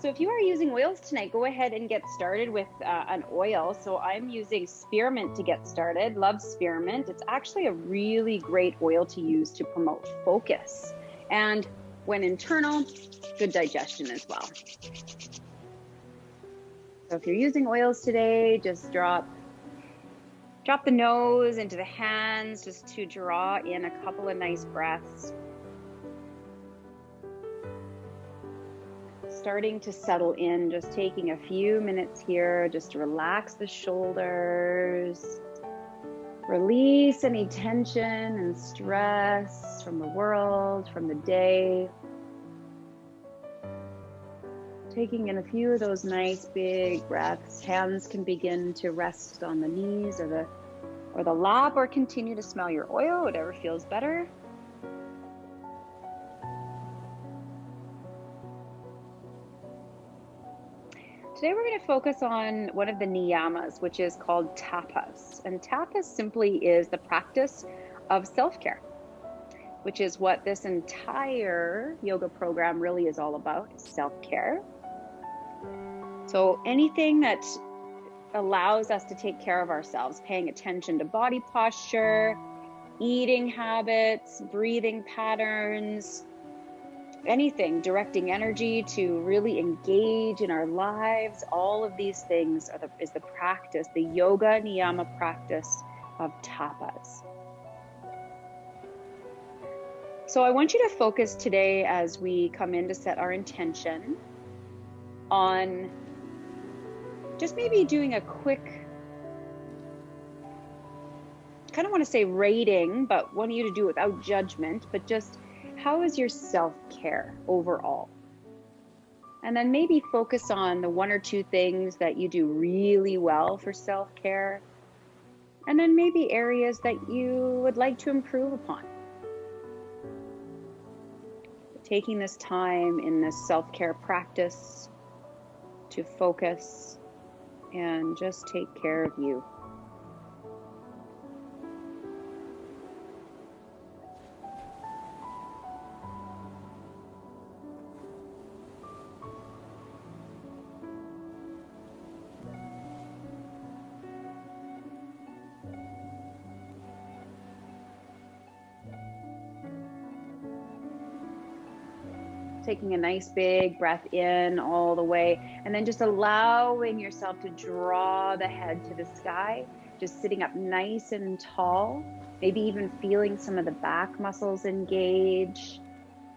So if you are using oils tonight, go ahead and get started with an oil. So I'm using spearmint to get started. Love spearmint. It's actually a really great oil to use to promote focus. And when internal, good digestion as well. So if you're using oils today, just drop the nose into the hands just to draw in a couple of nice breaths. Starting to settle in, just taking a few minutes here, just to relax the shoulders, release any tension and stress from the world, from the day. Taking in a few of those nice big breaths. Hands can begin to rest on the knees or the lap, or continue to smell your oil, whatever feels better. Today we're going to focus on one of the niyamas, which is called tapas. And tapas simply is the practice of self-care, which is what this entire yoga program really is all about, is self-care. So anything that allows us to take care of ourselves, paying attention to body posture, eating habits, breathing patterns, anything directing energy to really engage in our lives, all of these things is the practice, the yoga niyama practice of tapas. So I want you to focus today, as we come in to set our intention, on just maybe doing a quick, kind of want to say rating, but want you to do it without judgment, but just how is your self-care overall? And then maybe focus on the one or two things that you do really well for self-care, and then maybe areas that you would like to improve upon. Taking this time in this self-care practice to focus and just take care of you. Taking a nice big breath in all the way, and then just allowing yourself to draw the head to the sky, just sitting up nice and tall, maybe even feeling some of the back muscles engage,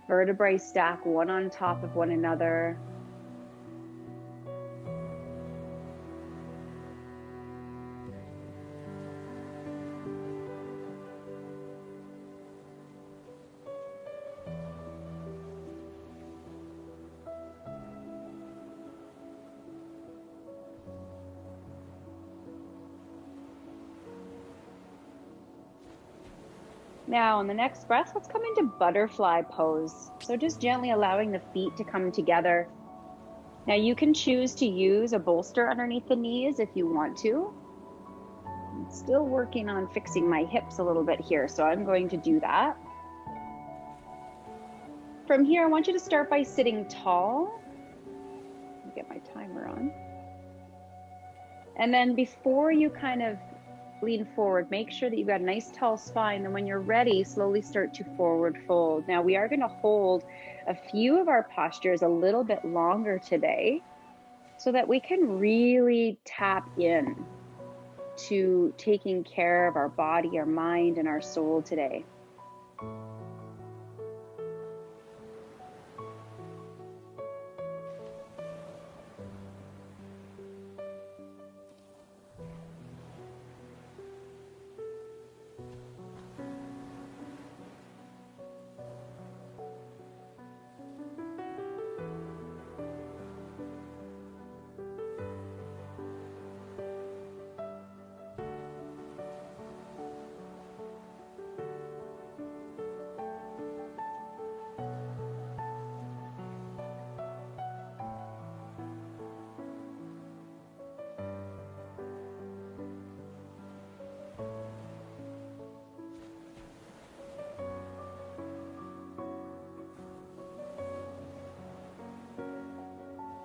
vertebrae stack one on top of one another. Now, on the next breath, let's come into butterfly pose. So just gently allowing the feet to come together. Now, you can choose to use a bolster underneath the knees if you want to. I'm still working on fixing my hips a little bit here, so I'm going to do that. From here, I want you to start by sitting tall. Let me get my timer on. And then before you kind of lean forward, make sure that you've got a nice tall spine, and when you're ready, slowly start to forward fold. Now we are going to hold a few of our postures a little bit longer today so that we can really tap in to taking care of our body, our mind, and our soul today.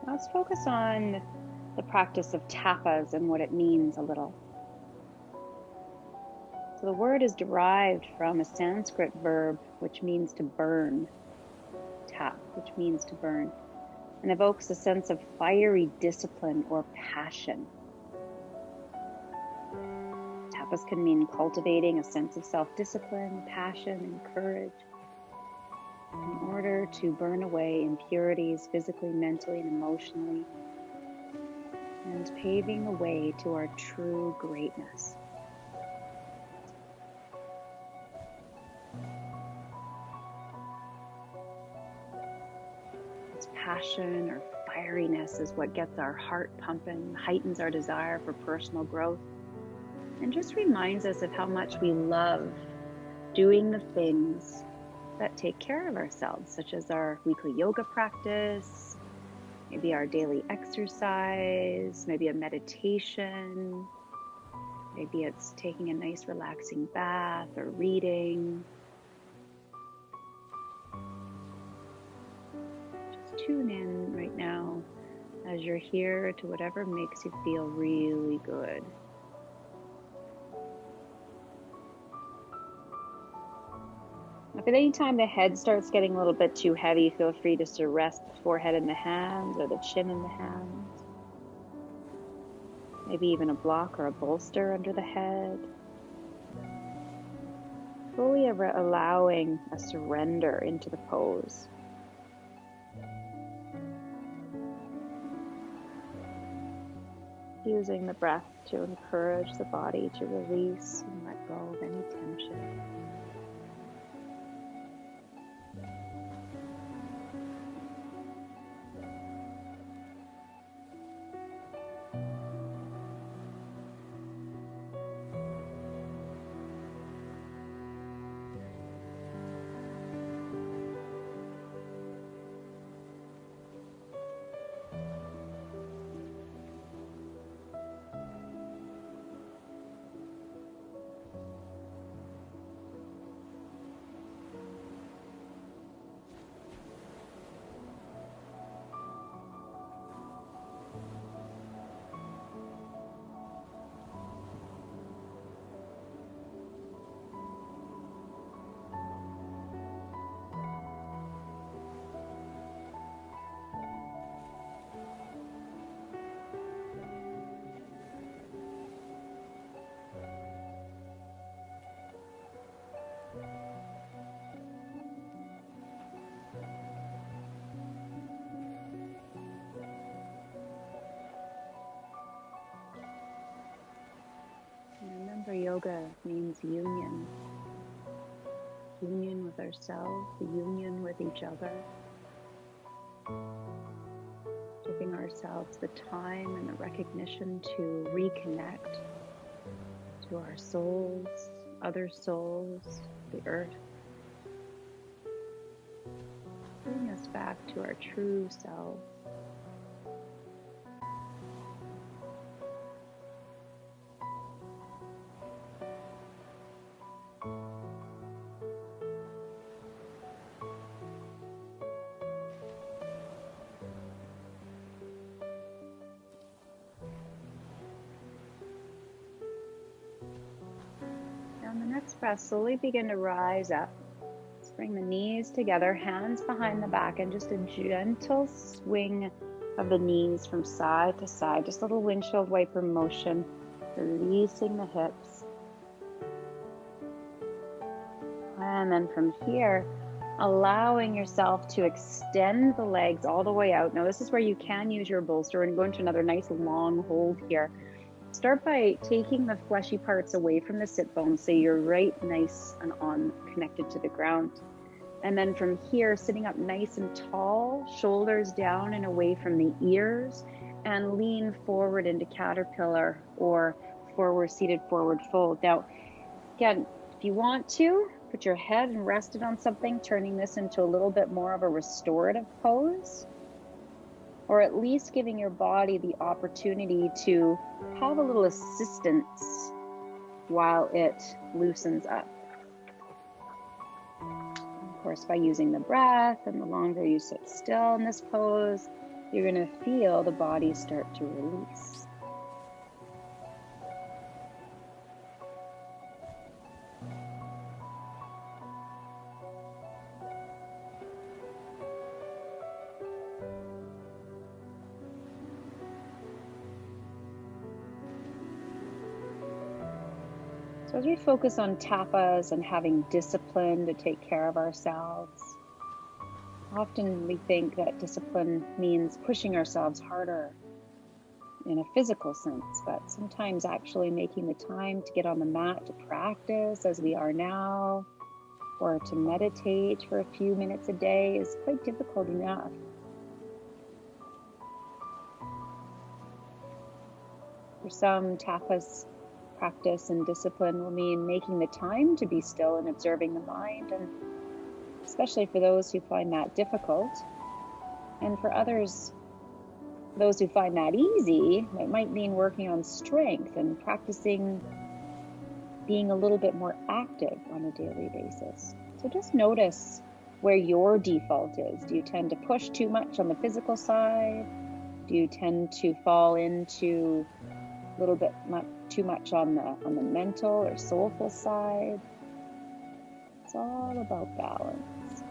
Let's focus on the practice of tapas and what it means a little. So the word is derived from a Sanskrit verb which means to burn, tap, which means to burn, and evokes a sense of fiery discipline or passion. Tapas can mean cultivating a sense of self-discipline, passion, and courage in order to burn away impurities physically, mentally, and emotionally, and paving the way to our true greatness. This passion or fieriness is what gets our heart pumping, heightens our desire for personal growth, and just reminds us of how much we love doing the things that take care of ourselves, such as our weekly yoga practice, maybe our daily exercise, maybe a meditation, maybe it's taking a nice relaxing bath or reading. Just tune in right now as you're here to whatever makes you feel really good. If at any time the head starts getting a little bit too heavy, feel free just to rest the forehead in the hands or the chin in the hands. Maybe even a block or a bolster under the head. Fully allowing a surrender into the pose. Using the breath to encourage the body to release and let go of any tension. Remember, yoga means union. Union with ourselves, the union with each other. Giving ourselves the time and the recognition to reconnect to our souls, other souls, the earth. Bring us back to our true self. On the next breath, slowly begin to rise up. Let's bring the knees together, hands behind the back, and just a gentle swing of the knees from side to side. Just a little windshield wiper motion, releasing the hips. And then from here, allowing yourself to extend the legs all the way out. Now this is where you can use your bolster and go into another nice long hold here. Start by taking the fleshy parts away from the sit bones so you're right nice and on connected to the ground. And then from here, sitting up nice and tall, shoulders down and away from the ears, and lean forward into caterpillar or forward seated forward fold. Now, again, if you want to, put your head and rest it on something, turning this into a little bit more of a restorative pose, or at least giving your body the opportunity to have a little assistance while it loosens up. Of course, by using the breath, and the longer you sit still in this pose, you're going to feel the body start to release. So as we focus on tapas and having discipline to take care of ourselves, often we think that discipline means pushing ourselves harder in a physical sense, but sometimes actually making the time to get on the mat to practice as we are now, or to meditate for a few minutes a day is quite difficult enough. For some, tapas practice and discipline will mean making the time to be still and observing the mind, and especially for those who find that difficult. And for others, those who find that easy, it might mean working on strength and practicing being a little bit more active on a daily basis. So just notice where your default is. Do you tend to push too much on the physical side? Do you tend to fall into a little bit too much on the mental or soulful side? It's all about balance.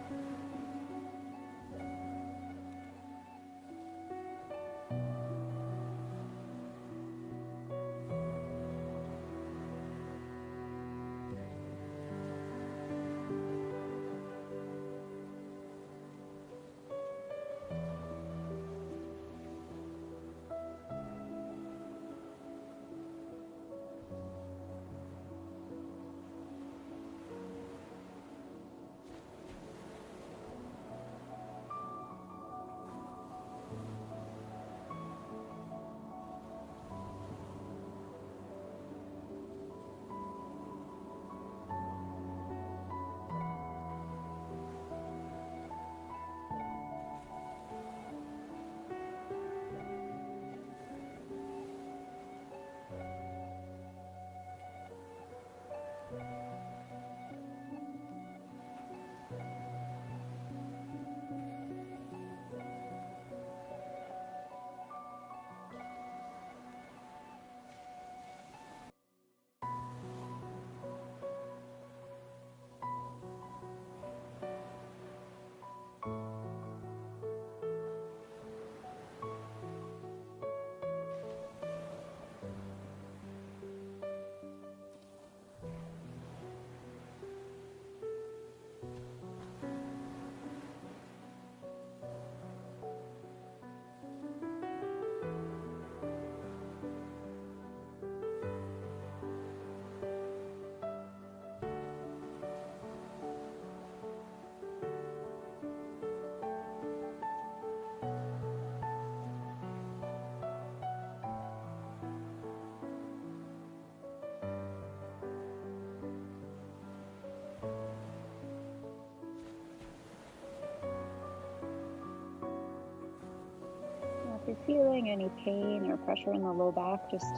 If you're feeling any pain or pressure in the low back, just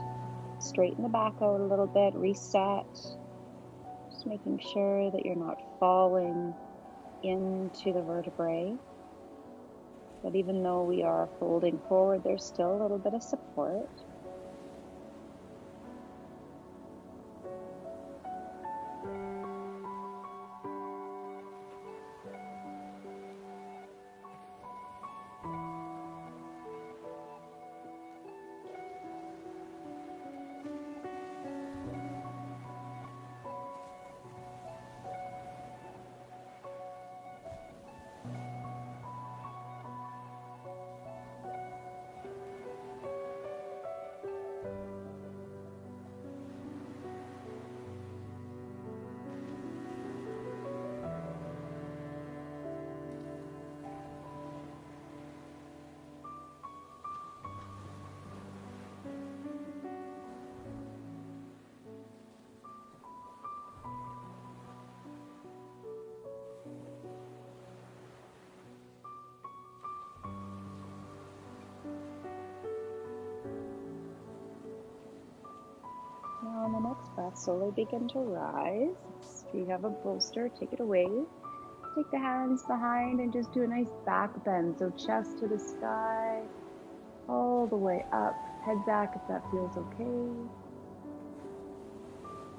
straighten the back out a little bit, reset, just making sure that you're not falling into the vertebrae. But even though we are folding forward, there's still a little bit of support. Now on the next breath, slowly begin to rise. If you have a bolster, take it away. Take the hands behind and just do a nice back bend. So chest to the sky, all the way up. Head back if that feels okay.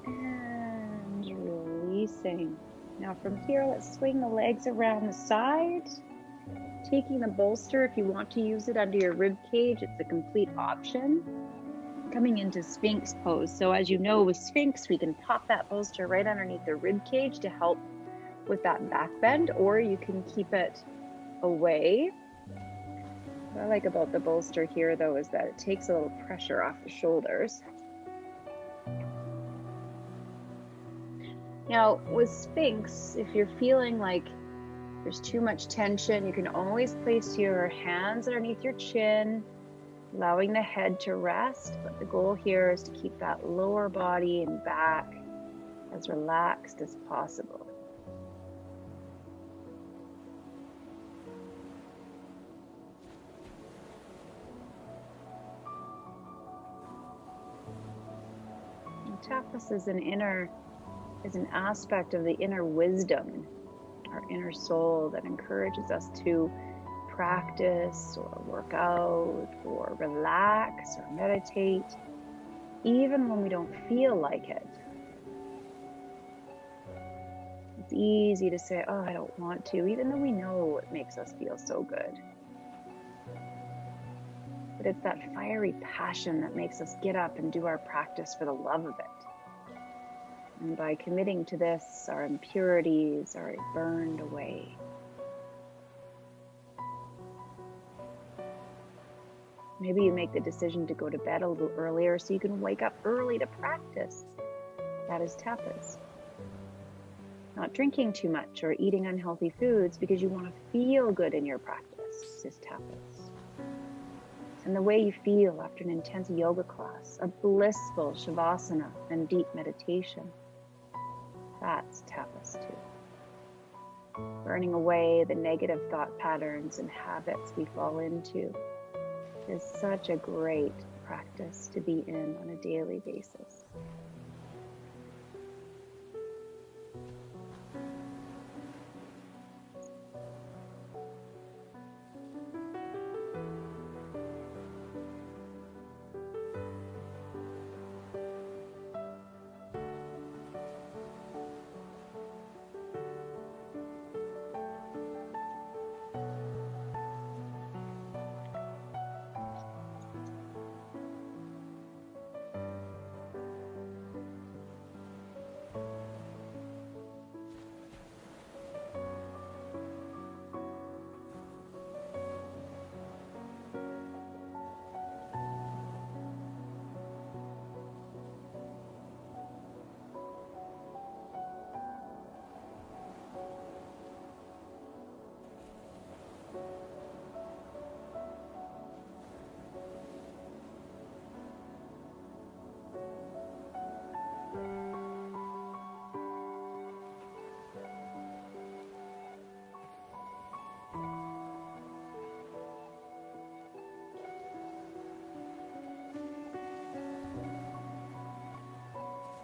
And releasing. Now from here, let's swing the legs around the side. Taking the bolster, if you want to use it under your rib cage, it's a complete option. Coming into Sphinx pose. So as you know, with Sphinx, we can pop that bolster right underneath the rib cage to help with that back bend, or you can keep it away. What I like about the bolster here, though, is that it takes a little pressure off the shoulders. Now, with Sphinx, if you're feeling like there's too much tension, you can always place your hands underneath your chin, allowing the head to rest. But the goal here is to keep that lower body and back as relaxed as possible. Tapas is an aspect of the inner wisdom, our inner soul that encourages us to practice or work out or relax or meditate, even when we don't feel like it. It's easy to say, oh, I don't want to, even though we know it makes us feel so good. But it's that fiery passion that makes us get up and do our practice for the love of it. And by committing to this, our impurities are burned away. Maybe you make the decision to go to bed a little earlier so you can wake up early to practice. That is tapas. Not drinking too much or eating unhealthy foods because you want to feel good in your practice is tapas. And the way you feel after an intense yoga class, a blissful shavasana and deep meditation, that's tapas too. Burning away the negative thought patterns and habits we fall into is such a great practice to be in on a daily basis.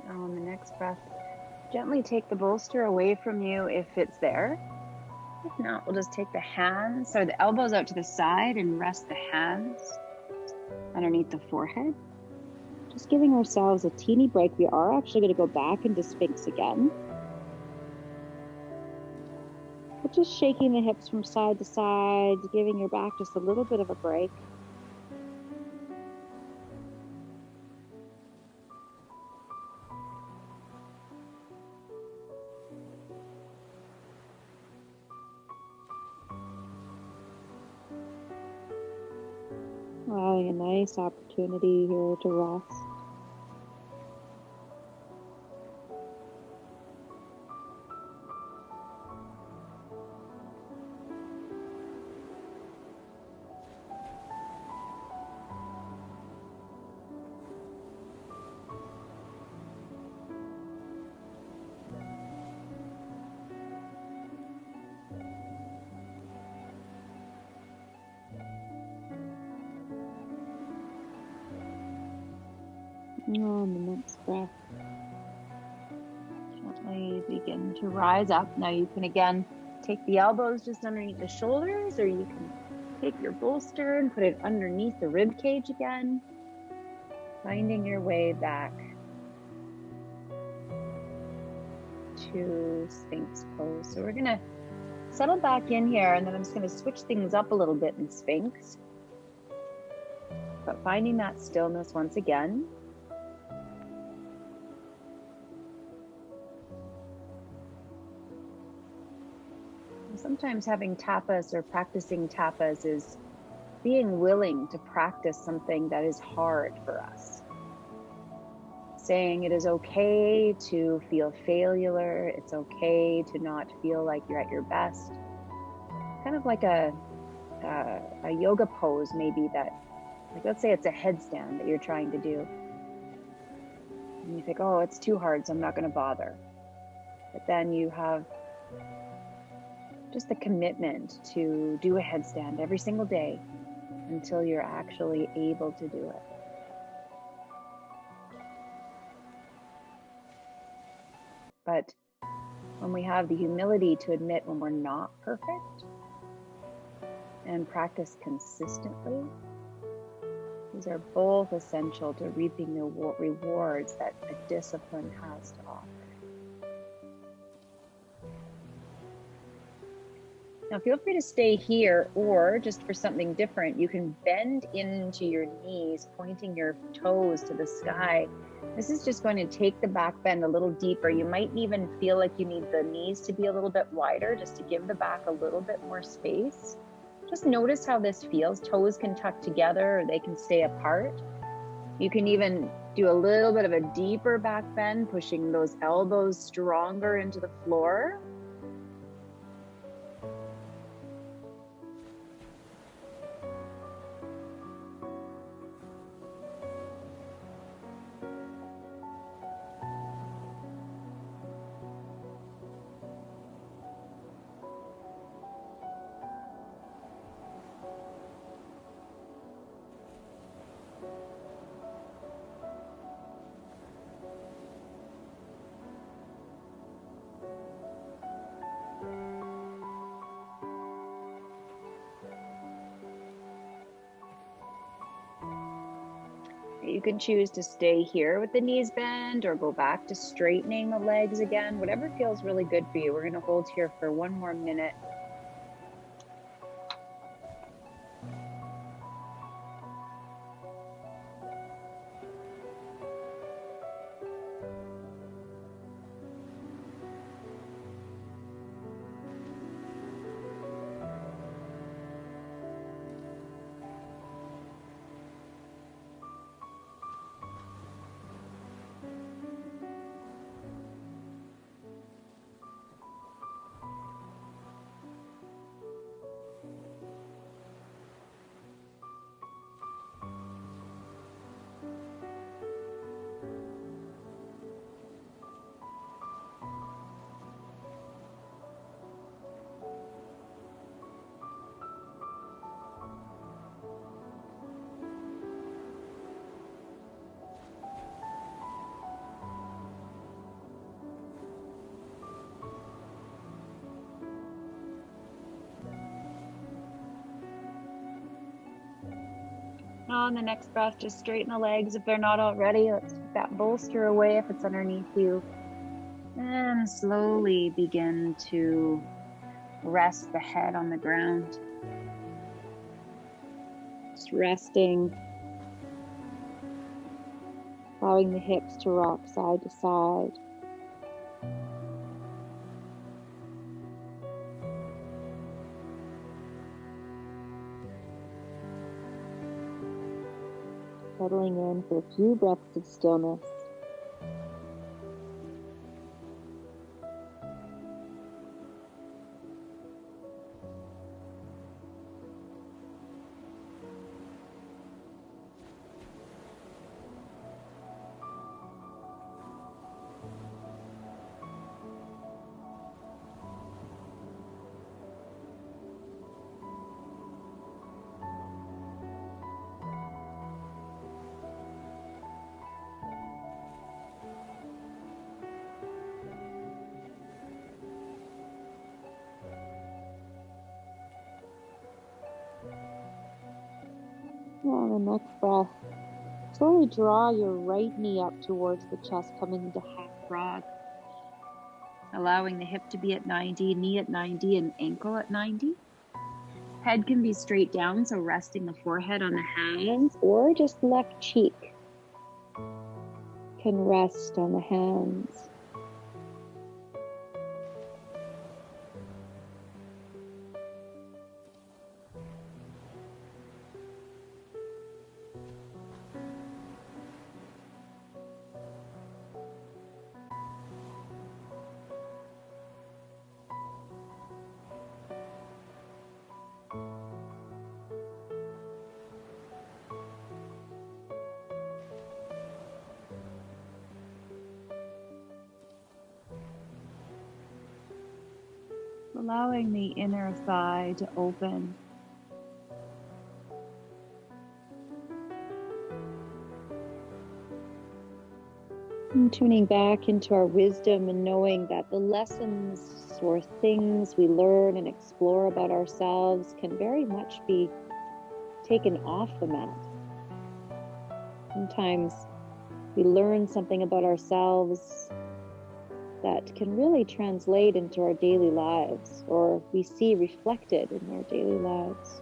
On the next breath, gently take the bolster away from you if it's there. If not, we'll just take the hands or the elbows out to the side and rest the hands underneath the forehead. Just giving ourselves a teeny break. We are actually going to go back into Sphinx again. But just shaking the hips from side to side, giving your back just a little bit of a break. Allowing a nice opportunity here to rest. On the next breath, gently begin to rise up. Now you can again take the elbows just underneath the shoulders, or you can take your bolster and put it underneath the rib cage again, finding your way back to Sphinx pose. So we're going to settle back in here, and then I'm just going to switch things up a little bit in Sphinx. But finding that stillness once again. Sometimes having tapas or practicing tapas is being willing to practice something that is hard for us. Saying it is okay to feel failure. It's okay to not feel like you're at your best. Kind of like a yoga pose maybe that, like let's say it's a headstand that you're trying to do. And you think, oh, it's too hard, so I'm not going to bother. But then you have just the commitment to do a headstand every single day until you're actually able to do it. But when we have the humility to admit when we're not perfect and practice consistently, these are both essential to reaping the rewards that a discipline has to offer. Now feel free to stay here, or just for something different, you can bend into your knees, pointing your toes to the sky. This is just going to take the back bend a little deeper. You might even feel like you need the knees to be a little bit wider just to give the back a little bit more space. Just notice how this feels. Toes can tuck together or they can stay apart. You can even do a little bit of a deeper back bend, pushing those elbows stronger into the floor. You can choose to stay here with the knees bent or go back to straightening the legs again, whatever feels really good for you. We're going to hold here for one more minute. On the next breath, just straighten the legs if they're not already. Let's take that bolster away if it's underneath you. And slowly begin to rest the head on the ground. Just resting, allowing the hips to rock side to side. Settling in for a few breaths of stillness. On the next breath, slowly draw your right knee up towards the chest, coming into half frog. Allowing the hip to be at 90, knee at 90, and ankle at 90. Head can be straight down, so resting the forehead on the hands, or just left cheek can rest on the hands. Allowing the inner thigh to open. And tuning back into our wisdom and knowing that the lessons or things we learn and explore about ourselves can very much be taken off the mat. Sometimes we learn something about ourselves that can really translate into our daily lives, or we see reflected in our daily lives.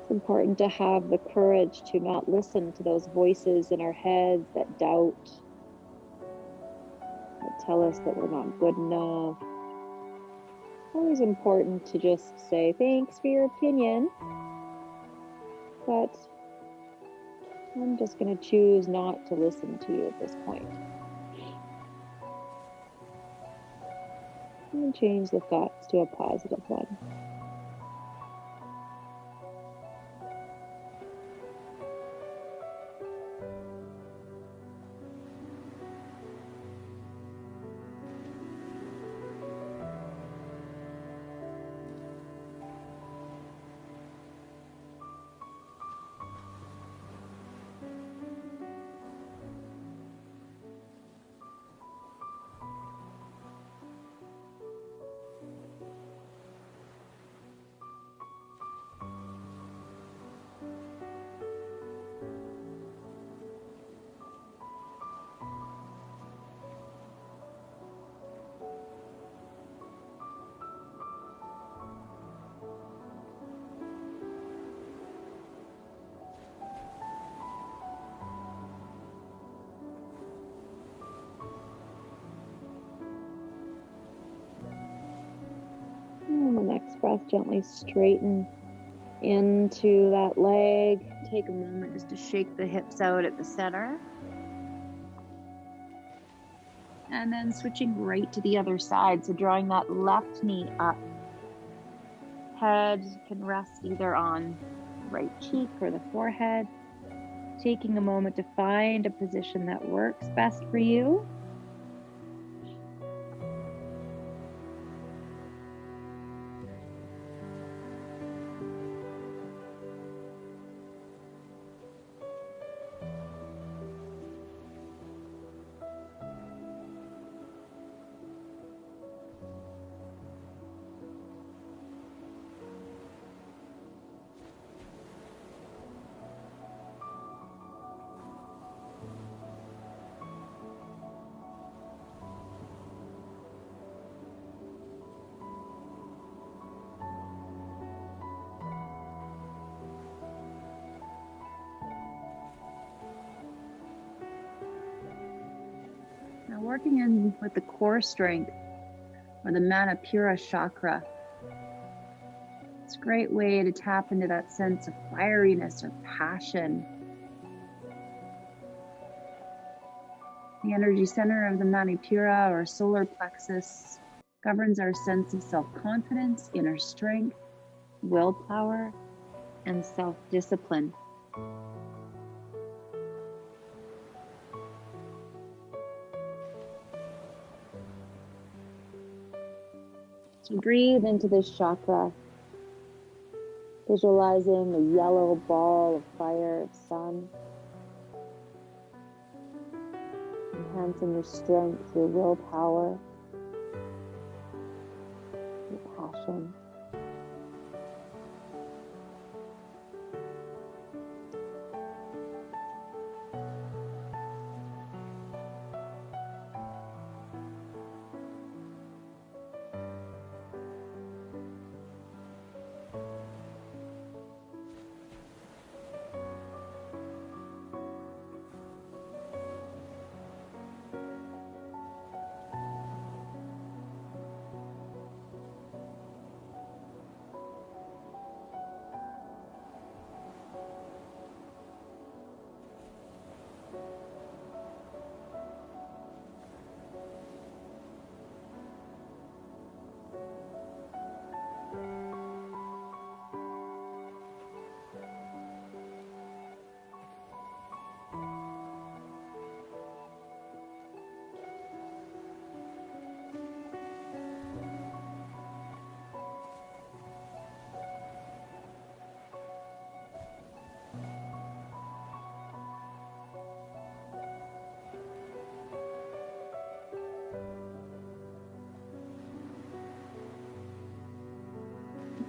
It's important to have the courage to not listen to those voices in our heads that doubt, that tell us that we're not good enough. It's always important to just say, thanks for your opinion, but I'm just going to choose not to listen to you at this point. And change the thoughts to a positive one. And the next breath, gently straighten into that leg. Take a moment just to shake the hips out at the center. And then switching right to the other side. So drawing that left knee up. Head can rest either on the right cheek or the forehead. Taking a moment to find a position that works best for you. Now working in with the core strength or the Manipura chakra. It's a great way to tap into that sense of fieriness or passion. The energy center of the Manipura or solar plexus governs our sense of self-confidence, inner strength, willpower, and self-discipline. So breathe into this chakra. Visualizing the yellow ball of fire of sun, enhancing your strength, your willpower, your passion.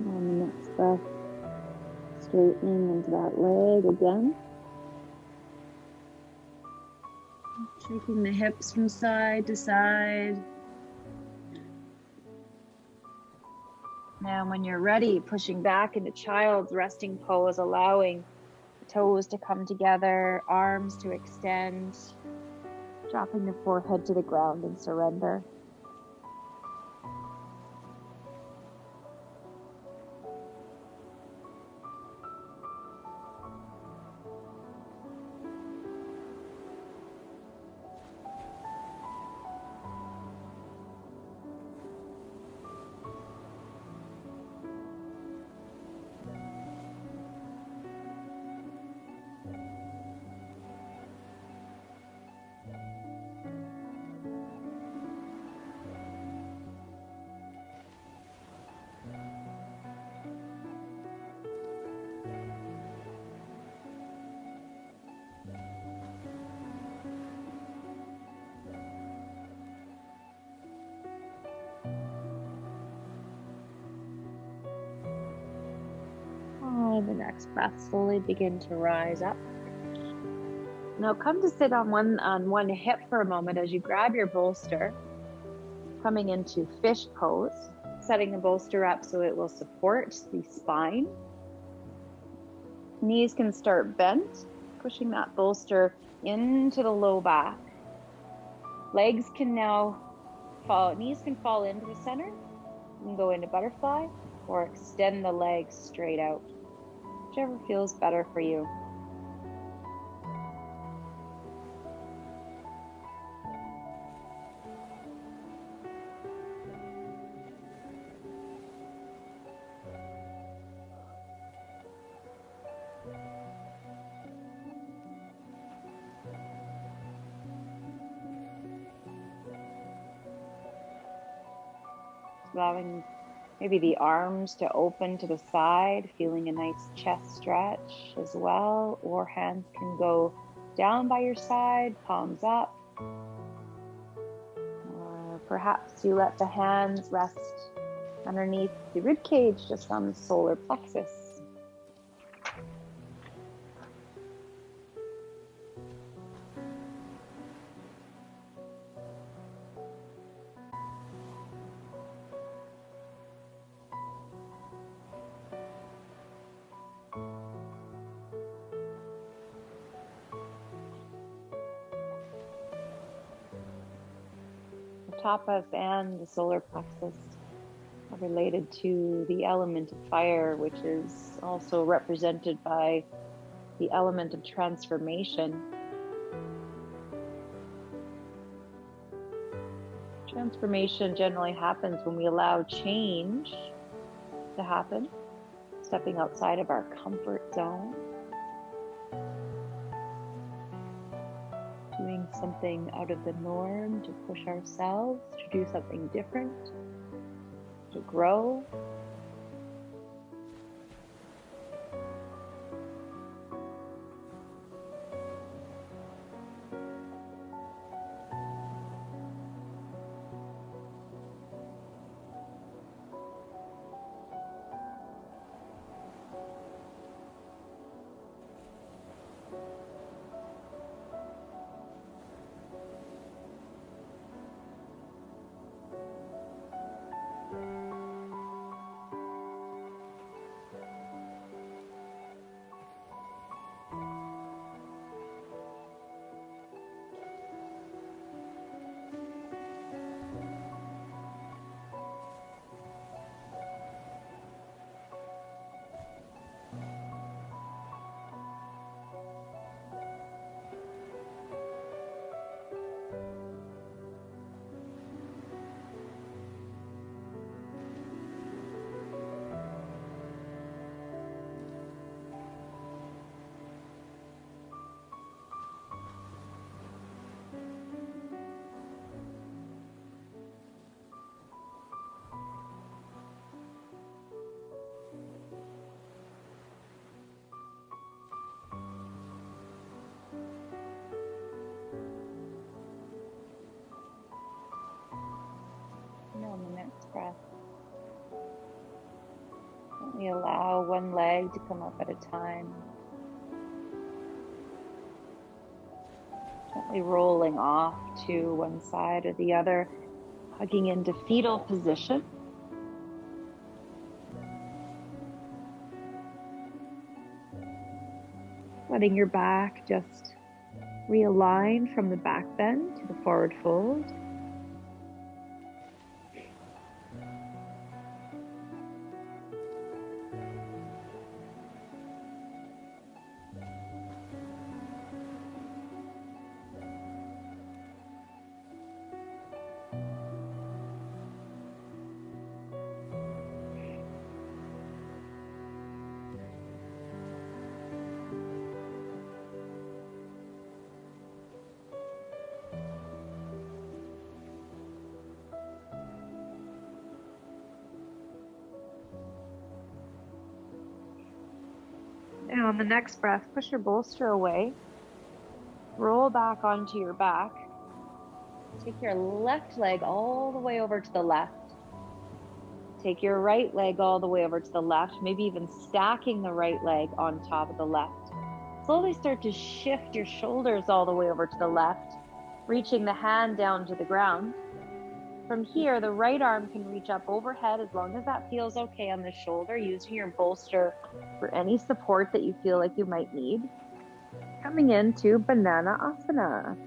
On the next breath, straightening into that leg again. Shaking the hips from side to side. Now, when you're ready, pushing back into child's resting pose, allowing the toes to come together, arms to extend, dropping the forehead to the ground in surrender. On the next breath, slowly begin to rise up. Now come to sit on one hip for a moment as you grab your bolster, coming into fish pose, setting the bolster up so it will support the spine. Knees can start bent, pushing that bolster into the low back. Legs can now fall, knees can fall into the center and go into butterfly, or extend the legs straight out, whichever feels better for you. Allowing maybe the arms to open to the side, feeling a nice chest stretch as well, or hands can go down by your side, palms up. Or perhaps you let the hands rest underneath the rib cage, just on the solar plexus. The tapas and the solar plexus are related to the element of fire, which is also represented by the element of transformation. Transformation generally happens when we allow change to happen, stepping outside of our comfort zone, doing something out of the norm to push ourselves to do something different, to grow. breath. Gently allow one leg to come up at a time. Gently rolling off to one side or the other, hugging into fetal position. Letting your back just realign from the back bend to the forward fold. Now on the next breath, push your bolster away. Roll back onto your back. Take your left leg all the way over to the left. Take your right leg all the way over to the left, maybe even stacking the right leg on top of the left. Slowly start to shift your shoulders all the way over to the left, reaching the hand down to the ground. From here, the right arm can reach up overhead as long as that feels okay on the shoulder, using your bolster for any support that you feel like you might need. Coming into Banana Asana.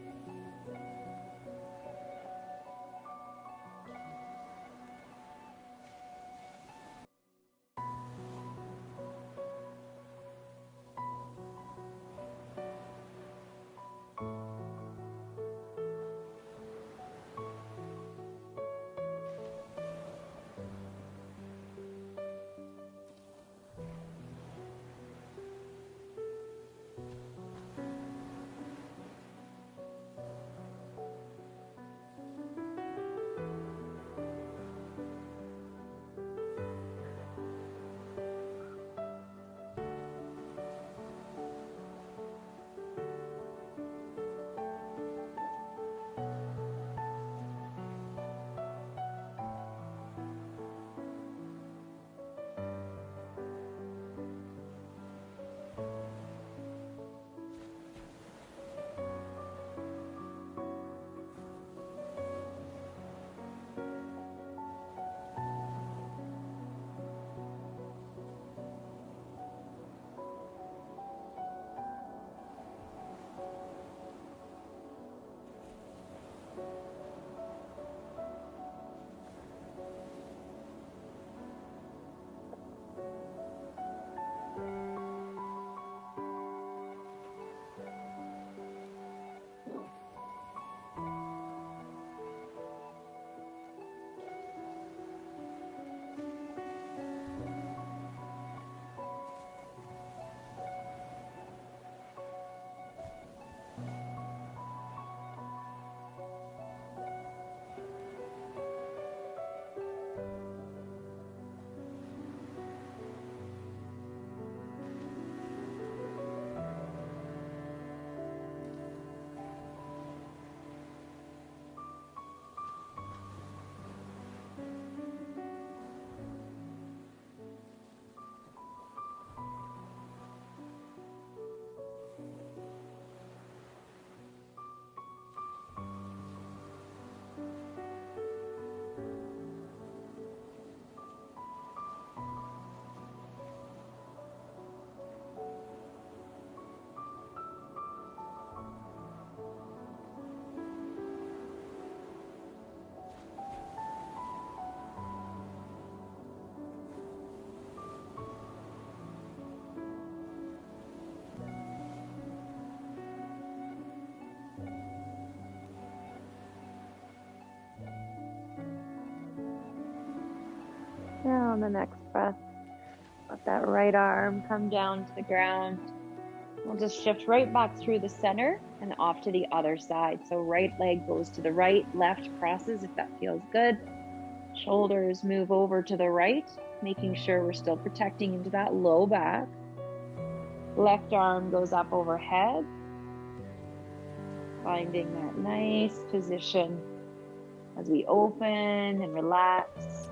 Now on the next breath, let that right arm come down to the ground. We'll just shift right back through the center and off to the other side. So right leg goes to the right, left crosses if that feels good. Shoulders move over to the right, making sure we're still protecting into that low back. Left arm goes up overhead, finding that nice position as we open and relax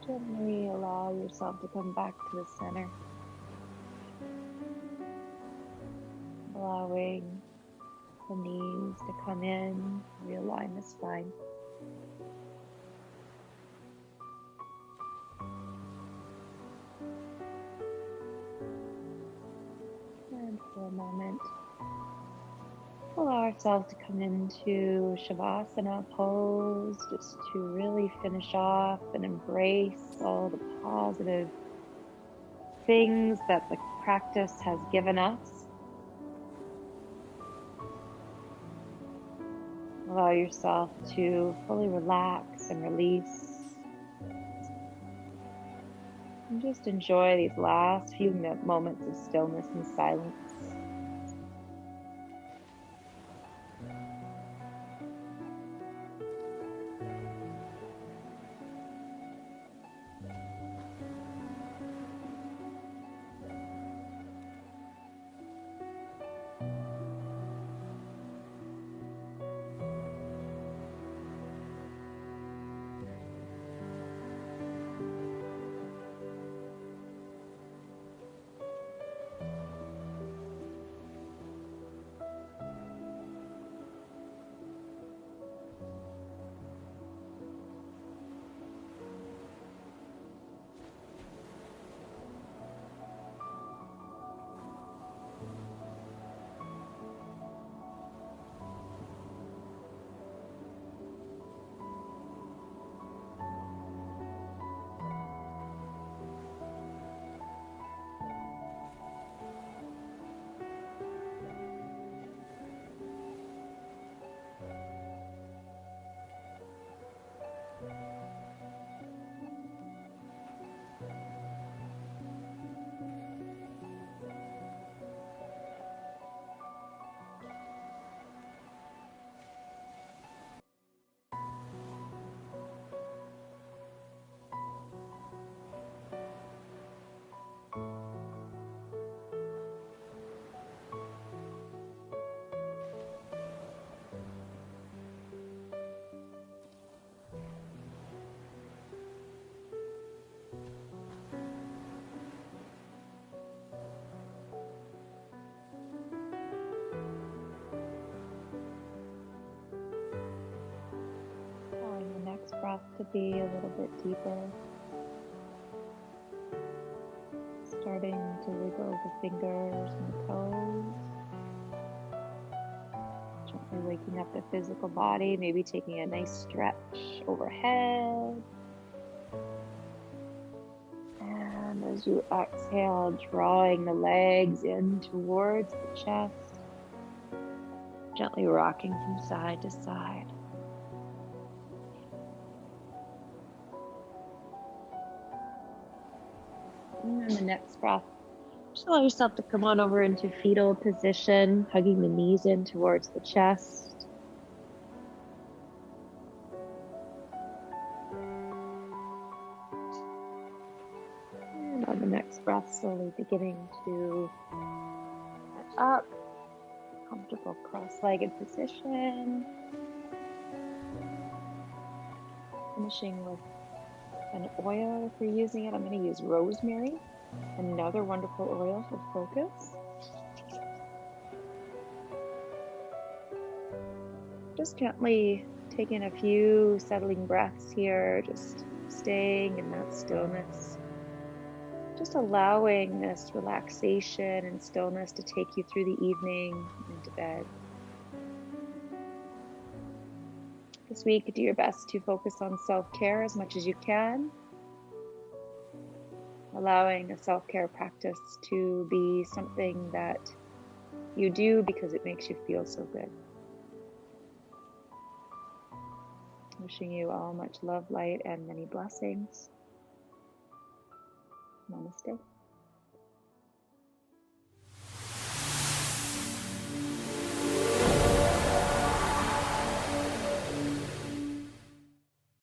Gently allow yourself to come back to the center, allowing the knees to come in, realign the spine. And for a moment, allow ourselves to come into Shavasana pose, just to really finish off and embrace all the positive things that the practice has given us. Allow yourself to fully relax and release. And just enjoy these last few moments of stillness and silence. Allowing the next breath to be a little bit deeper. Starting to wiggle the fingers and the toes. Gently waking up the physical body, maybe taking a nice stretch overhead. And as you exhale, drawing the legs in towards the chest. Gently rocking from side to side. And then the next breath, just allow yourself to come on over into fetal position, hugging the knees in towards the chest. And on the next breath, slowly beginning to get up, comfortable cross-legged position. Finishing with an oil if you're using it. I'm going to use rosemary, another wonderful oil for focus. Just gently taking a few settling breaths here, just staying in that stillness. Just allowing this relaxation and stillness to take you through the evening into bed. This week, do your best to focus on self-care as much as you can. Allowing a self-care practice to be something that you do because it makes you feel so good. Wishing you all much love, light, and many blessings. Namaste.